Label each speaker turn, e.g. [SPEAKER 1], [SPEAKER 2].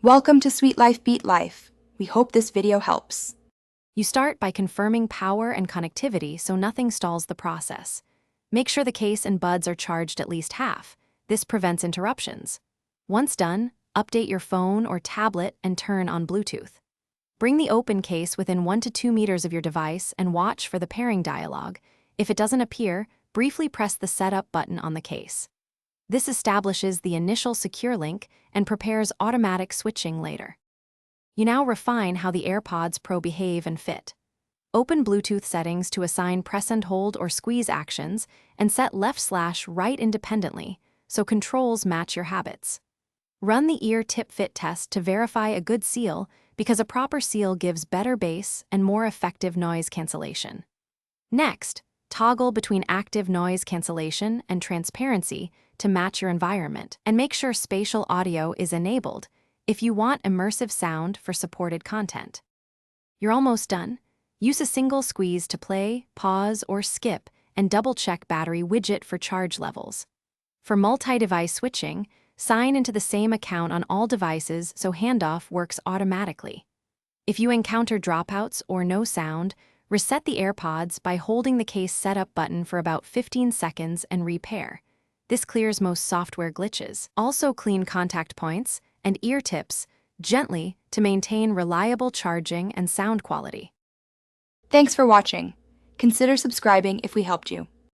[SPEAKER 1] Welcome to Sweet Life Beat Life. We hope this video helps.
[SPEAKER 2] You start by confirming power and connectivity so nothing stalls the process. Make sure the case and buds are charged at least half. This prevents interruptions. Once done, update your phone or tablet and turn on Bluetooth. Bring the open case within 1 to 2 meters of your device and watch for the pairing dialog. If it doesn't appear, briefly press the Setup button on the case. This establishes the initial secure link and prepares automatic switching later. You now refine how the AirPods Pro behave and fit. Open Bluetooth settings to assign press and hold or squeeze actions and set left/right independently so controls match your habits. Run the ear tip fit test to verify a good seal because a proper seal gives better bass and more effective noise cancellation. Next, toggle between active noise cancellation and transparency to match your environment, and make sure spatial audio is enabled if you want immersive sound for supported content. You're almost done. Use a single squeeze to play, pause, or skip, and double-check battery widget for charge levels. For multi-device switching, sign into the same account on all devices so handoff works automatically. If you encounter dropouts or no sound, reset the AirPods by holding the case setup button for about 15 seconds and repair. This clears most software glitches. Also clean contact points and ear tips gently to maintain reliable charging and sound quality.
[SPEAKER 1] Thanks for watching. Consider subscribing if we helped you.